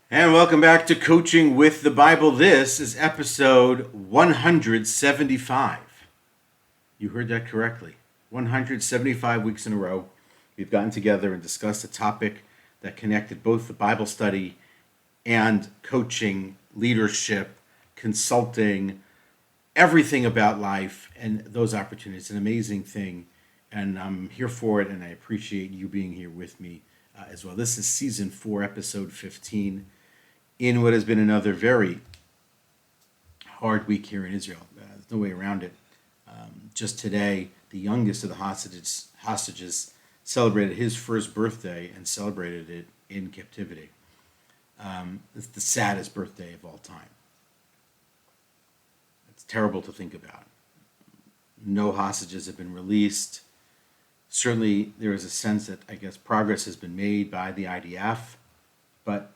And welcome back to Coaching with the Bible. This is episode 175. You heard that correctly. 175 weeks in a row, we've gotten together and discussed a topic that connected both the Bible study and coaching, leadership, consulting, everything about life and those opportunities. It's an amazing thing, and I'm here for it, and I appreciate you being here with me as well. This is season 4, episode 15. In what has been another very hard week here in Israel. There's no way around it. Just today, the youngest of the hostages celebrated his first birthday and celebrated it in captivity. It's the saddest birthday of all time. It's terrible to think about. No hostages have been released. Certainly, there is a sense that, I guess, progress has been made by the IDF, but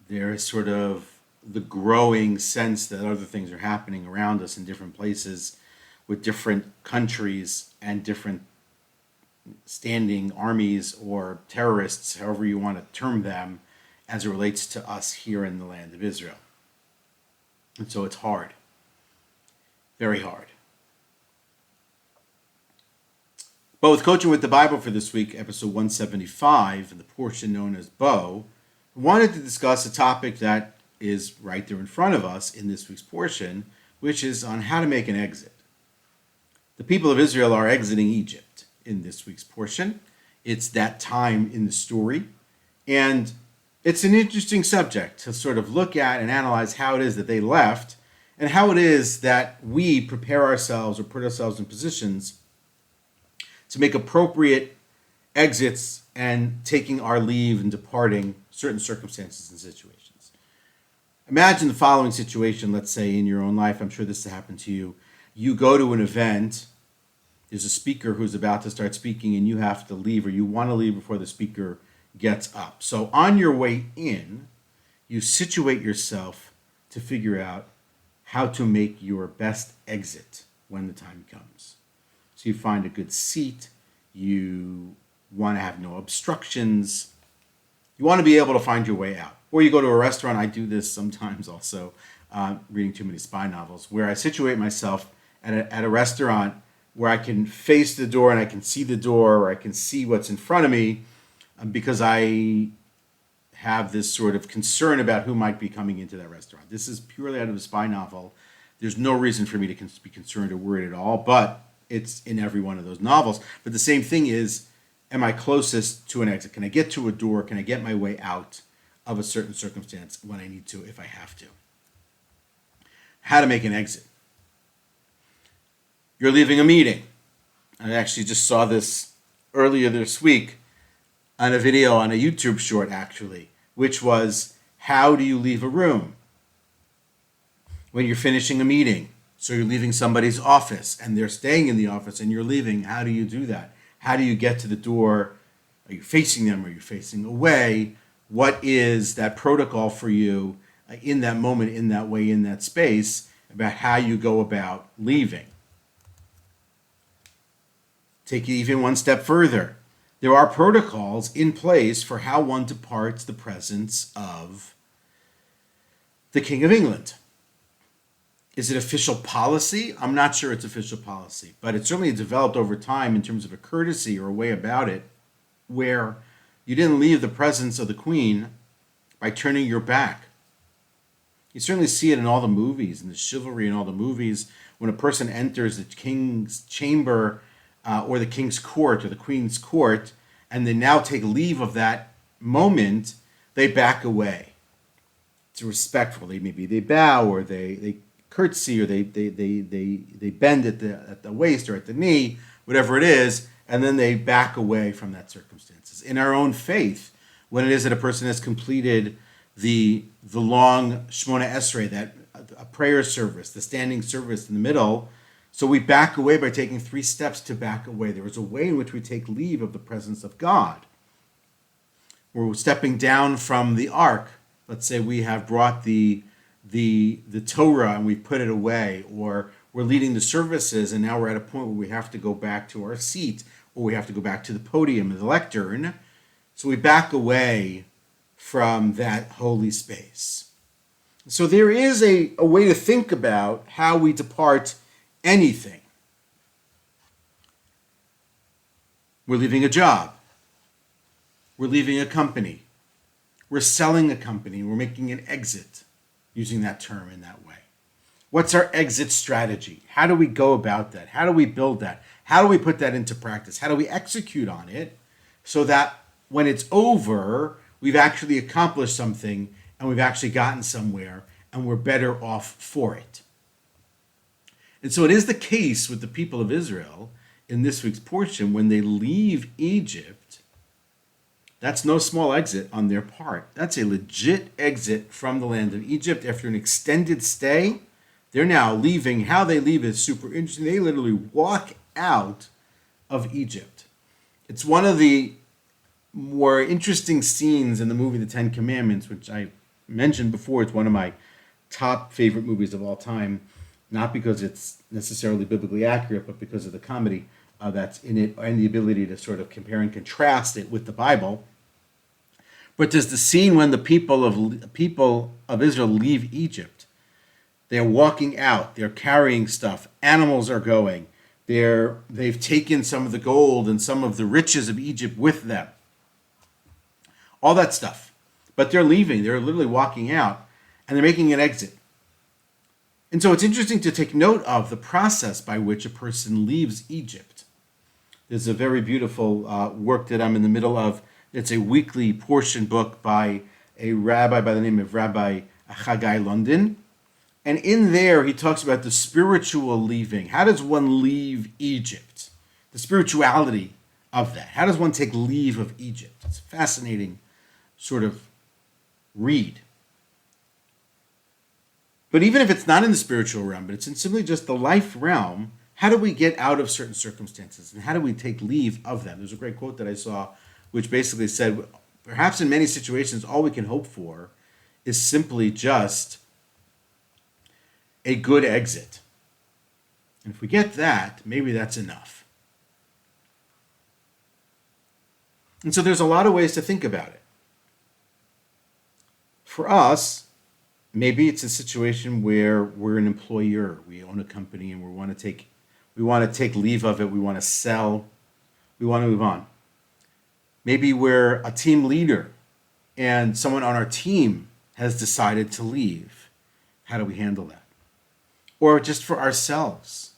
there is sort of the growing sense that other things are happening around us in different places with different countries and different standing armies or terrorists, however you want to term them, as it relates to us here in the land of Israel. And so it's hard, very hard. But with Coaching with the Bible for this week, episode 175, and the portion known as Bo, wanted to discuss a topic that is right there in front of us in this week's portion, which is on how to make an exit. The people of Israel are exiting Egypt in this week's portion. It's that time in the story, and it's an interesting subject to sort of look at and analyze how it is that they left and how it is that we prepare ourselves or put ourselves in positions to make appropriate exits and taking our leave and departing certain circumstances and situations. Imagine the following situation, let's say in your own life. I'm sure this has happened to you. You go to an event, there's a speaker who's about to start speaking, and you have to leave, or you want to leave before the speaker gets up. So on your way in, you situate yourself to figure out how to make your best exit when the time comes. So you find a good seat, you want to have no obstructions. You want to be able to find your way out. Or you go to a restaurant. I do this sometimes also, reading too many spy novels, where I situate myself at a restaurant where I can face the door and I can see the door, or I can see what's in front of me, because I have this sort of concern about who might be coming into that restaurant. This is purely out of a spy novel. There's no reason for me to be concerned or worried at all, but it's in every one of those novels. But the same thing is, am I closest to an exit? Can I get to a door? Can I get my way out of a certain circumstance when I need to, if I have to? How to make an exit. You're leaving a meeting. I actually just saw this earlier this week on a video on a YouTube short, actually, which was, how do you leave a room when you're finishing a meeting? So you're leaving somebody's office and they're staying in the office and you're leaving. How do you do that? How do you get to the door? Are you facing them? Are you facing away? What is that protocol for you in that moment, in that way, in that space, about how you go about leaving? Take it even one step further. There are protocols in place for how one departs the presence of the King of England. Is it official policy? I'm not sure it's official policy, but it's certainly developed over time in terms of a courtesy or a way about it, where you didn't leave the presence of the Queen by turning your back. You certainly see it in all the movies, in the chivalry in all the movies, when a person enters the king's chamber or the king's court or the queen's court, and they now take leave of that moment, they back away. It's respectful. They bow, or they curtsy, or they bend at the waist or at the knee, whatever it is, and then they back away from that circumstances. In our own faith, when it is that a person has completed the long Shmona Esrei, that a prayer service, the standing service in the middle, so we back away by taking 3 steps to back away. There is a way in which we take leave of the presence of God. We're stepping down from the ark. Let's say we have brought the Torah and we put it away, or we're leading the services and now we're at a point where we have to go back to our seat, or we have to go back to the podium, the lectern. So we back away from that holy space. So there is a way to think about how we depart anything. We're leaving a job. We're leaving a company. We're selling a company. We're making an exit, using that term in that way. What's our exit strategy? How do we go about that? How do we build that? How do we put that into practice? How do we execute on it so that when it's over, we've actually accomplished something and we've actually gotten somewhere and we're better off for it? And so it is the case with the people of Israel in this week's portion. When they leave Egypt, that's no small exit on their part. That's a legit exit from the land of Egypt. After an extended stay, they're now leaving. How they leave is super interesting. They literally walk out of Egypt. It's one of the more interesting scenes in the movie The Ten Commandments, which I mentioned before. It's one of my top favorite movies of all time, not because it's necessarily biblically accurate, but because of the comedy that's in it and the ability to sort of compare and contrast it with the Bible. But there's the scene when the people of Israel leave Egypt. They're walking out. They're carrying stuff. Animals are going. They've taken some of the gold and some of the riches of Egypt with them. All that stuff. But they're leaving. They're literally walking out, and they're making an exit. And so it's interesting to take note of the process by which a person leaves Egypt. There's a very beautiful work that I'm in the middle of. It's a weekly portion book by a rabbi by the name of Rabbi Chagai London. And in there, he talks about the spiritual leaving. How does one leave Egypt? The spirituality of that. How does one take leave of Egypt? It's a fascinating sort of read. But even if it's not in the spiritual realm, but it's in simply just the life realm, how do we get out of certain circumstances? And how do we take leave of them? There's a great quote that I saw, which basically said, perhaps in many situations, all we can hope for is simply just a good exit. And if we get that, maybe that's enough. And so there's a lot of ways to think about it. For us, maybe it's a situation where we're an employer. We own a company and we want to take leave of it. We want to sell. We want to move on. Maybe we're a team leader and someone on our team has decided to leave. How do we handle that? Or just for ourselves,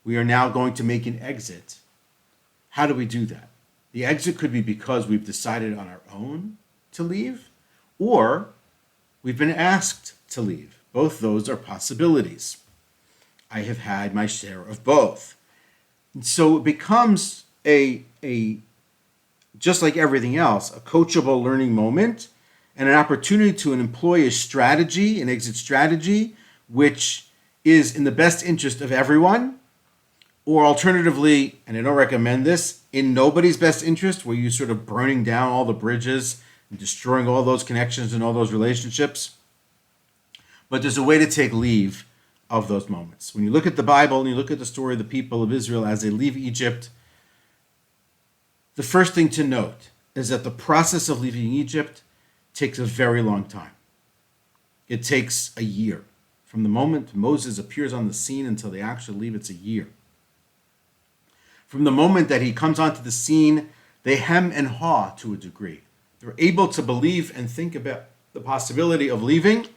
we are now going to make an exit. How do we do that? The exit could be because we've decided on our own to leave, or we've been asked to leave. Both those are possibilities. I have had my share of both. And so it becomes just like everything else, a coachable learning moment and an opportunity to employ a strategy, an exit strategy, which is in the best interest of everyone, or alternatively, and I don't recommend this, in nobody's best interest, where you're sort of burning down all the bridges and destroying all those connections and all those relationships. But there's a way to take leave of those moments. When you look at the Bible and you look at the story of the people of Israel as they leave Egypt, the first thing to note is that the process of leaving Egypt takes a very long time. It takes a year. From the moment Moses appears on the scene until they actually leave, it's a year. From the moment that he comes onto the scene, they hem and haw to a degree. They're able to believe and think about the possibility of leaving,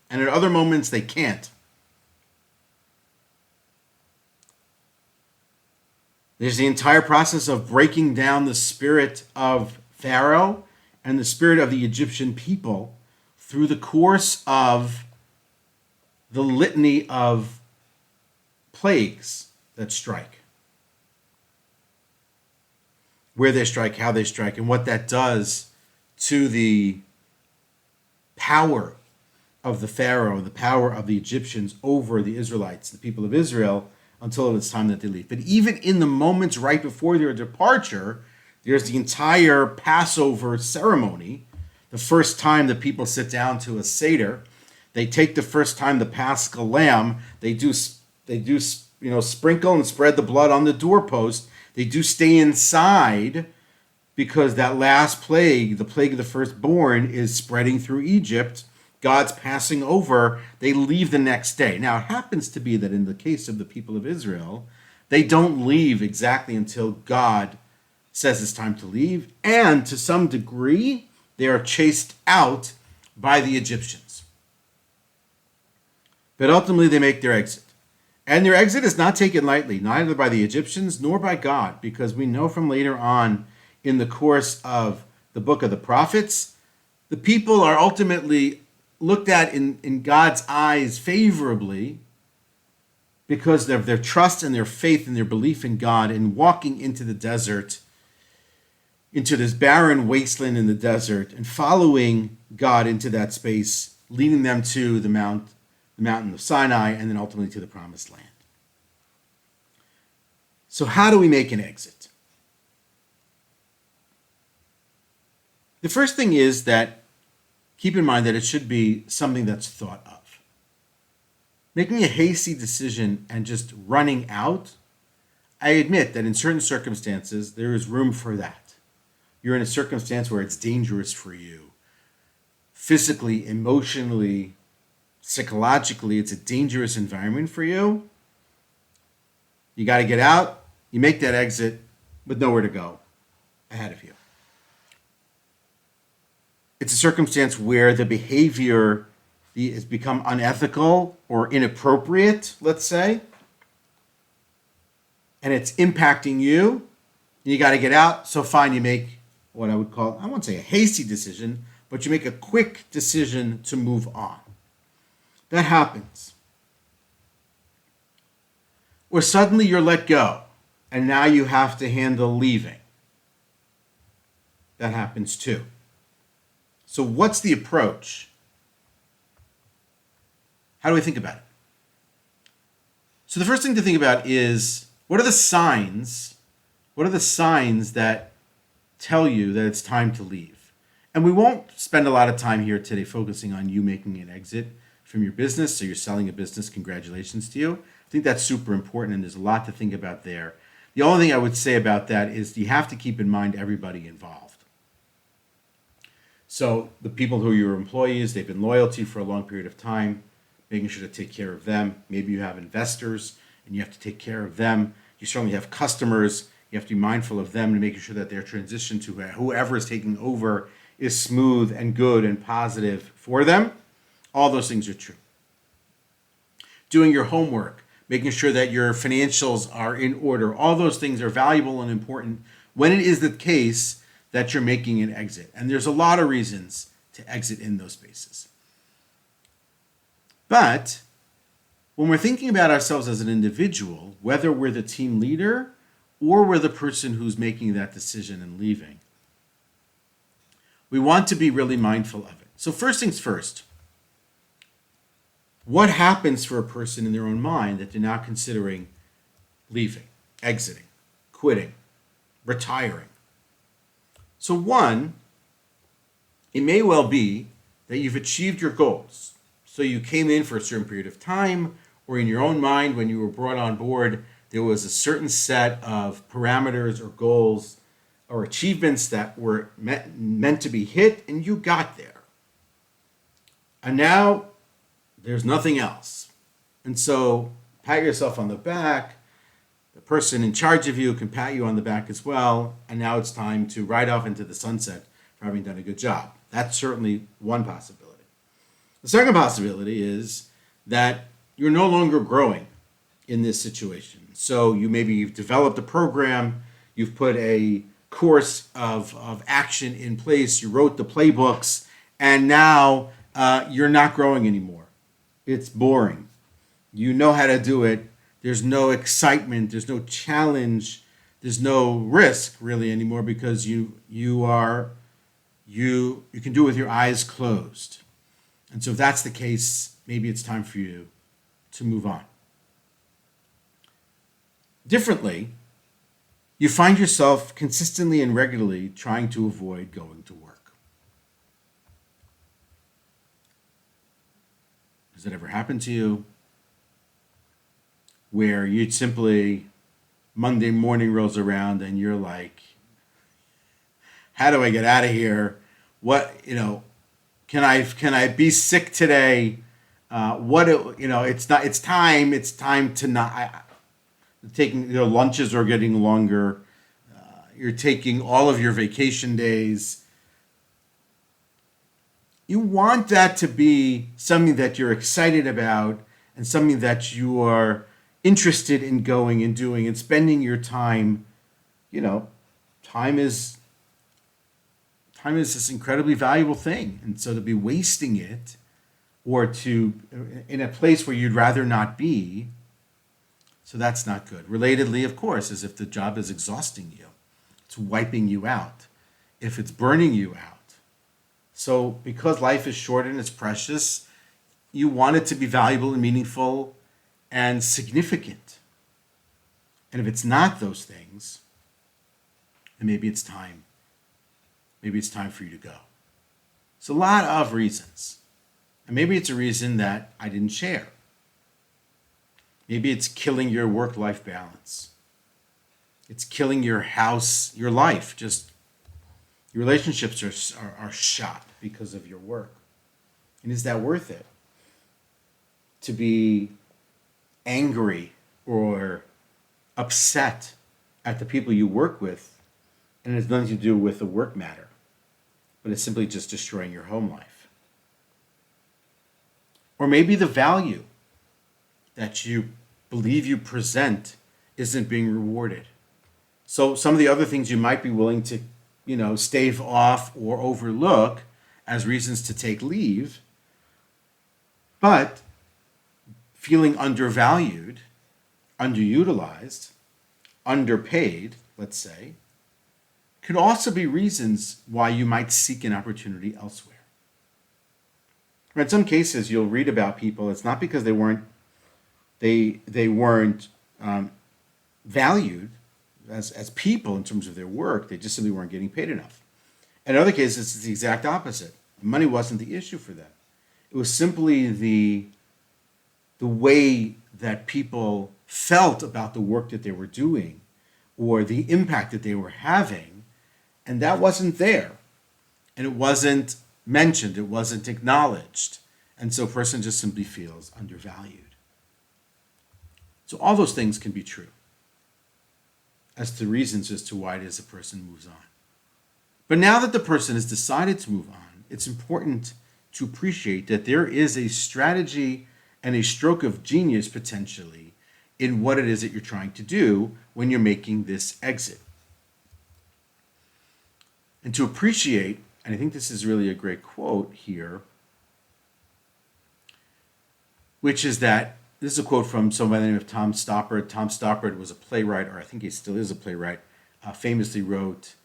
and at other moments they can't. There's the entire process of breaking down the spirit of Pharaoh and the spirit of the Egyptian people through the course of the litany of plagues that strike. Where they strike, how they strike, and what that does to the power of the Pharaoh, the power of the Egyptians over the Israelites, the people of Israel, until it's time that they leave. But even in the moments right before their departure, there's the entire Passover ceremony. The first time the people sit down to a Seder, they take the first time the Paschal lamb. They do sprinkle and spread the blood on the doorpost. They do stay inside because that last plague, the plague of the firstborn, is spreading through Egypt. God's passing over. They leave the next day. Now, it happens to be that in the case of the people of Israel, they don't leave exactly until God says it's time to leave. And to some degree, they are chased out by the Egyptians. But ultimately, they make their exit. And their exit is not taken lightly, neither by the Egyptians nor by God, because we know from later on in the course of the book of the prophets, the people are ultimately looked at in God's eyes favorably because of their trust and their faith and their belief in God in walking into the desert, into this barren wasteland in the desert, and following God into that space, leading them to the mountain of Sinai, and then ultimately to the promised land. So how do we make an exit? The first thing is that keep in mind that it should be something that's thought of. Making a hasty decision and just running out, I admit that in certain circumstances, there is room for that. You're in a circumstance where it's dangerous for you. Physically, emotionally, psychologically, it's a dangerous environment for you. You got to get out. You make that exit with nowhere to go ahead of you. It's a circumstance where the behavior has become unethical or inappropriate, let's say, and it's impacting you, and you got to get out. So fine, you make what I would call, I won't say a hasty decision, but you make a quick decision to move on. That happens. Or suddenly you're let go, and now you have to handle leaving. That happens too. So what's the approach? How do we think about it? So the first thing to think about is, what are the signs? What are the signs that tell you that it's time to leave? And we won't spend a lot of time here today focusing on you making an exit from your business. So you're selling a business, congratulations to you. I think that's super important, and there's a lot to think about there. The only thing I would say about that is you have to keep in mind everybody involved. So the people who are your employees, they've been loyal to you for a long period of time, making sure to take care of them. Maybe you have investors and you have to take care of them. You certainly have customers. You have to be mindful of them and making sure that their transition to whoever is taking over is smooth and good and positive for them. All those things are true. Doing your homework, making sure that your financials are in order. All those things are valuable and important when it is the case that you're making an exit. And there's a lot of reasons to exit in those spaces. But when we're thinking about ourselves as an individual, whether we're the team leader or we're the person who's making that decision and leaving, we want to be really mindful of it. So first things first, what happens for a person in their own mind that they're now considering leaving, exiting, quitting, retiring? So one, it may well be that you've achieved your goals. So you came in for a certain period of time, or in your own mind when you were brought on board, there was a certain set of parameters or goals or achievements that were meant to be hit, and you got there. And now there's nothing else. And so pat yourself on the back. The person in charge of you can pat you on the back as well, and now it's time to ride off into the sunset for having done a good job. That's certainly one possibility. The second possibility is that you're no longer growing in this situation. So you've developed a program, you've put a course of action in place, you wrote the playbooks, and now you're not growing anymore. It's boring. You know how to do it. There's no excitement, there's no challenge, there's no risk really anymore because you can do it with your eyes closed. And so if that's the case, maybe it's time for you to move on. Differently, you find yourself consistently and regularly trying to avoid going to work. Has that ever happened to you? Where you'd simply, Monday morning rolls around and you're like, How do I get out of here? What, can I be sick today? It's not. It's time. It's time to not. Taking lunches are getting longer. You're taking all of your vacation days. You want that to be something that you're excited about and something that you are interested in going and doing and spending your time. You know, time is this incredibly valuable thing, and so to be wasting it or to in a place where you'd rather not be, so that's not good. Relatedly, of course, is if the job is exhausting you, it's wiping you out, if it's burning you out. So because life is short and it's precious, you want it to be valuable and meaningful and significant. And if it's not those things, then maybe it's time. Maybe it's time for you to go. It's a lot of reasons. And maybe it's a reason that I didn't share. Maybe it's killing your work-life balance. It's killing your house, your life. Just your relationships are shot because of your work. And is that worth it? To be angry or upset at the people you work with, and it has nothing to do with the work matter, but it's simply just destroying your home life. Or maybe the value that you believe you present isn't being rewarded. So some of the other things you might be willing to, stave off or overlook as reasons to take leave, but feeling undervalued, underutilized, underpaid, let's say, could also be reasons why you might seek an opportunity elsewhere. In some cases, you'll read about people. It's not because they weren't valued as people in terms of their work. They just simply weren't getting paid enough. And in other cases, it's the exact opposite. Money wasn't the issue for them. It was simply the way that people felt about the work that they were doing or the impact that they were having, and that wasn't there. And it wasn't mentioned, it wasn't acknowledged. And so a person just simply feels undervalued. So all those things can be true as to reasons as to why it is a person moves on. But now that the person has decided to move on, it's important to appreciate that there is a strategy and a stroke of genius potentially in what it is that you're trying to do when you're making this exit. And to appreciate, and I think this is really a great quote here, which is that, this is a quote from someone by the name of Tom Stoppard. Tom Stoppard was a playwright, or I think he still is a playwright, famously wrote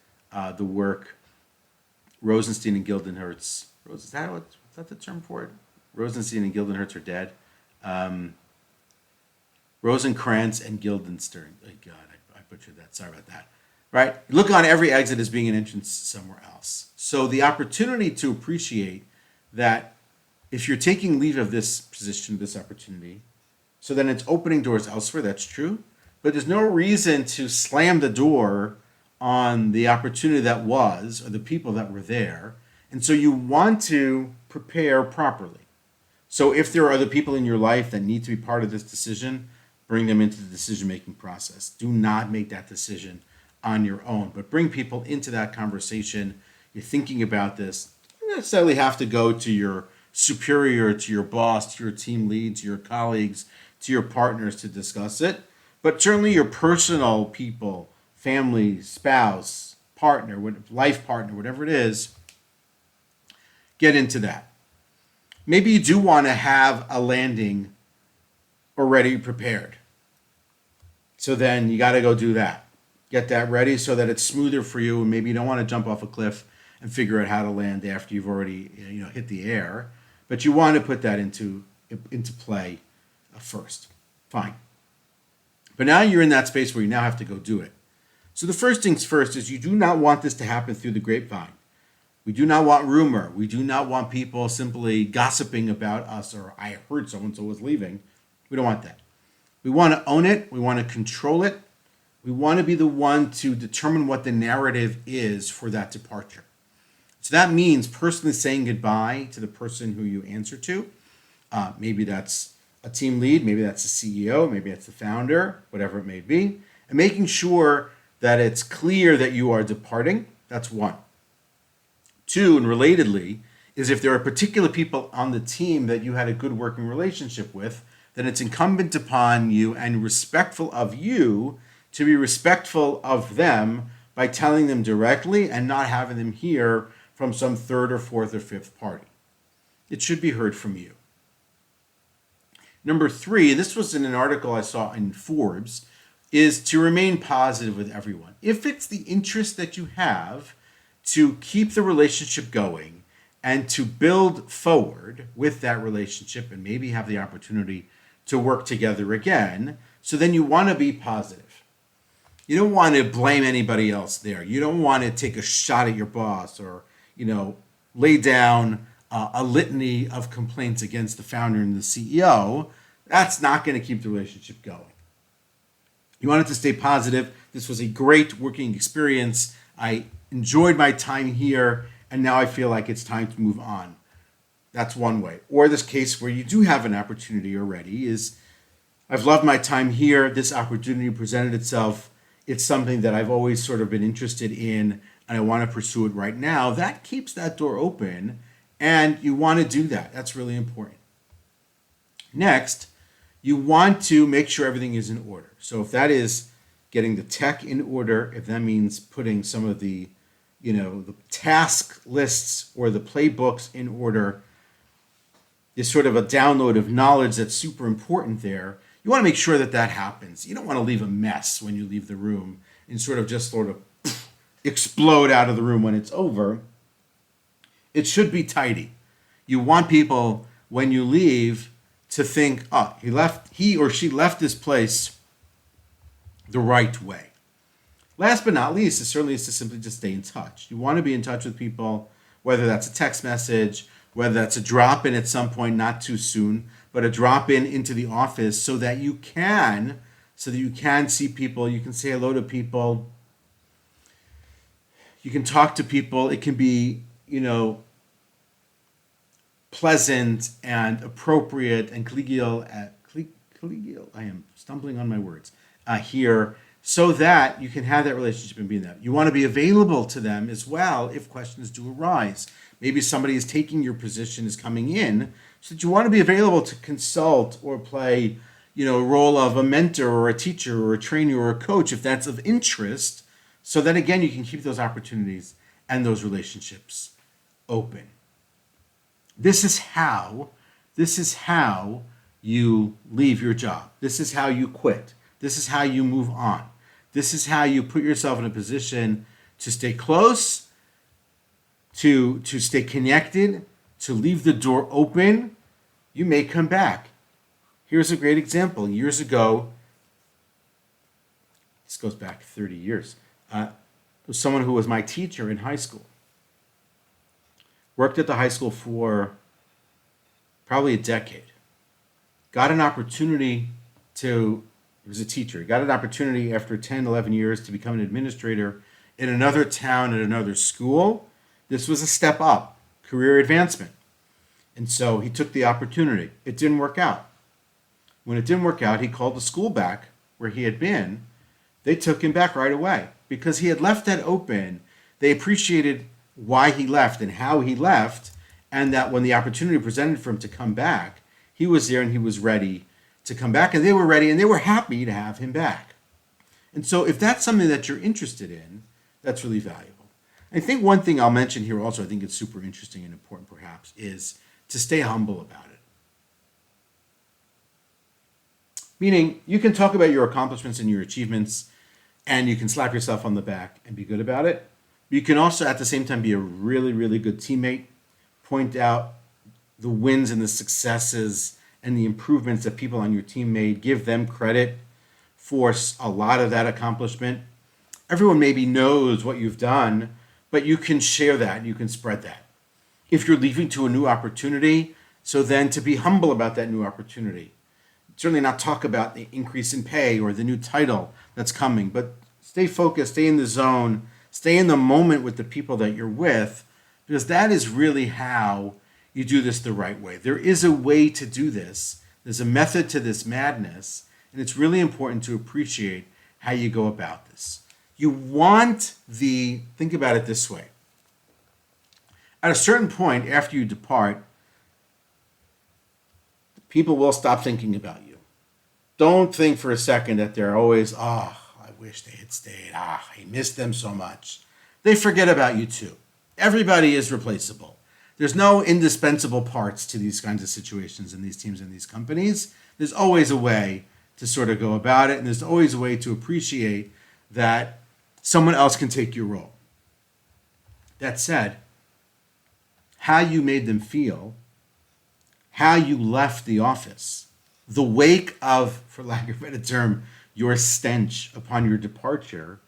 the work Rosenstein and Gildenherz. Is that the term for it? Rosenstein and Gildenherz are dead. Rosencrantz and Guildenstern. Oh God, I butchered that. Sorry about that. Right? Look on every exit as being an entrance somewhere else. So the opportunity to appreciate that if you're taking leave of this position, this opportunity, so then it's opening doors elsewhere, that's true. But there's no reason to slam the door on the opportunity that was, or the people that were there. And so you want to prepare properly. So if there are other people in your life that need to be part of this decision, bring them into the decision-making process. Do not make that decision on your own, but bring people into that conversation. You're thinking about this. You don't necessarily have to go to your superior, to your boss, to your team lead, to your colleagues, to your partners to discuss it. But certainly your personal people, family, spouse, partner, life partner, whatever it is, get into that. Maybe you do want to have a landing already prepared. So then you got to go do that. Get that ready so that it's smoother for you, and maybe you don't want to jump off a cliff and figure out how to land after you've already hit the air. But you want to put that into play first. Fine. But now you're in that space where you now have to go do it. So the first things first is you do not want this to happen through the grapevine. We do not want rumor. We do not want people simply gossiping about us or I heard so-and-so was leaving. We don't want that. We want to own it. We want to control it. We want to be the one to determine what the narrative is for that departure. So that means personally saying goodbye to the person who you answer to. Maybe that's a team lead, maybe that's the CEO, maybe that's the founder, whatever it may be. And making sure that it's clear that you are departing. That's one. Two, and relatedly, is if there are particular people on the team that you had a good working relationship with, then it's incumbent upon you and respectful of you to be respectful of them by telling them directly and not having them hear from some third or fourth or fifth party. It should be heard from you. Number three, this was in an article I saw in Forbes, is to remain positive with everyone. If it's the interest that you have to keep the relationship going and to build forward with that relationship and maybe have the opportunity to work together again, so then you want to be positive. You don't want to blame anybody else there. You don't want to take a shot at your boss or, lay down a litany of complaints against the founder and the CEO. That's not going to keep the relationship going. You want it to stay positive. This was a great working experience. I enjoyed my time here, and now I feel like it's time to move on. That's one way. Or this case where you do have an opportunity already is, I've loved my time here. This opportunity presented itself. It's something that I've always sort of been interested in, and I want to pursue it right now. That keeps that door open, and you want to do that. That's really important. Next, you want to make sure everything is in order. So if that is getting the tech in order, if that means putting some of the, the task lists or the playbooks in order, is sort of a download of knowledge that's super important there. You want to make sure that that happens. You don't want to leave a mess when you leave the room and sort of explode out of the room when it's over. It should be tidy. You want people, when you leave, to think, he or she left this place the right way. Last but not least, it certainly is to simply just stay in touch. You want to be in touch with people, whether that's a text message, whether that's a drop-in at some point, not too soon, but a drop-in into the office so that you can see people, you can say hello to people, you can talk to people. It can be, pleasant and appropriate and collegial. I am stumbling on my words here, so that you can have that relationship and be in that. You want to be available to them as well if questions do arise. Maybe somebody is taking your position, is coming in, so that you want to be available to consult or play, a role of a mentor or a teacher or a trainer or a coach if that's of interest, so that again you can keep those opportunities and those relationships open. This is how you leave your job. This is how you quit. This is how you move on. This is how you put yourself in a position to stay close, to stay connected, to leave the door open. You may come back. Here's a great example. Years ago, this goes back 30 years, was someone who was my teacher in high school. Worked at the high school for probably a decade. Got an opportunity he was a teacher. He got an opportunity after 10, 11 years to become an administrator in another town at another school. This was a step up, career advancement. And so he took the opportunity. It didn't work out. When it didn't work out, he called the school back where he had been. They took him back right away because he had left that open. They appreciated why he left and how he left, and that when the opportunity presented for him to come back, he was there and he was ready to come back, and they were ready and they were happy to have him back. And so if that's something that you're interested in, that's really valuable. I think one thing I'll mention here also, I think it's super interesting and important perhaps, is to stay humble about it. Meaning, you can talk about your accomplishments and your achievements, and you can slap yourself on the back and be good about it. You can also, at the same time, be a really, really good teammate, point out the wins and the successes and the improvements that people on your team made, give them credit for a lot of that accomplishment. Everyone maybe knows what you've done, but you can share that, you can spread that. If you're leaving to a new opportunity, so then to be humble about that new opportunity. certainly not talk about the increase in pay or the new title that's coming, but stay focused, stay in the zone, stay in the moment with the people that you're with, because that is really how you do this the right way. There is a way to do this. There's a method to this madness, and it's really important to appreciate how you go about this. You want think about it this way. At a certain point after you depart, people will stop thinking about you. Don't think for a second that they're always, I wish they had stayed. I miss them so much. They forget about you too. Everybody is replaceable. There's no indispensable parts to these kinds of situations in these teams and these companies. There's always a way to sort of go about it, and there's always a way to appreciate that someone else can take your role. That said, how you made them feel, how you left the office, the wake of, for lack of a better term, your stench upon your departure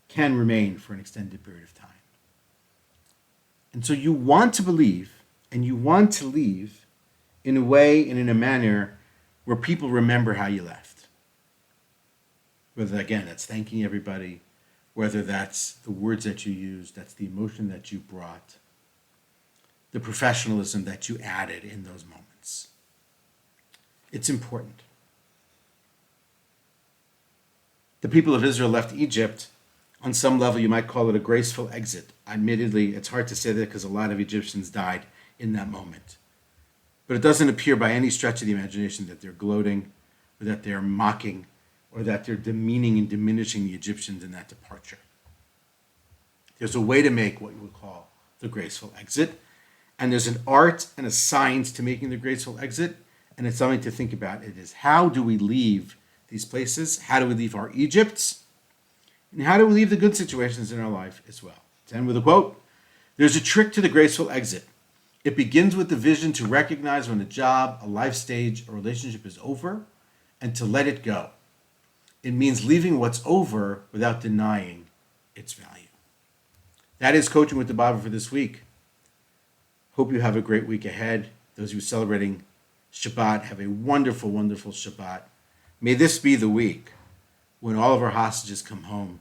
can remain for an extended period of time. And so you want to believe and you want to leave in a way and in a manner where people remember how you left. Whether, again, that's thanking everybody, whether that's the words that you used, that's the emotion that you brought, the professionalism that you added in those moments. It's important. The people of Israel left Egypt. On some level, you might call it a graceful exit. Admittedly, it's hard to say that because a lot of Egyptians died in that moment. But it doesn't appear by any stretch of the imagination that they're gloating, or that they're mocking, or that they're demeaning and diminishing the Egyptians in that departure. There's a way to make what you would call the graceful exit, and there's an art and a science to making the graceful exit, and it's something to think about. It is, how do we leave these places? How do we leave our Egypts? And how do we leave the good situations in our life as well? To end with a quote, there's a trick to the graceful exit. It begins with the vision to recognize when a job, a life stage, a relationship is over, and to let it go. It means leaving what's over without denying its value. That is Coaching with the Bible for this week. Hope you have a great week ahead. Those of you celebrating Shabbat, have a wonderful, wonderful Shabbat. May this be the week when all of our hostages come home,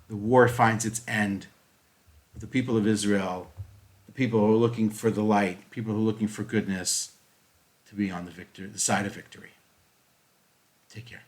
the war finds its end, the people of Israel, the people who are looking for the light, people who are looking for goodness, to be on the side of victory. Take care.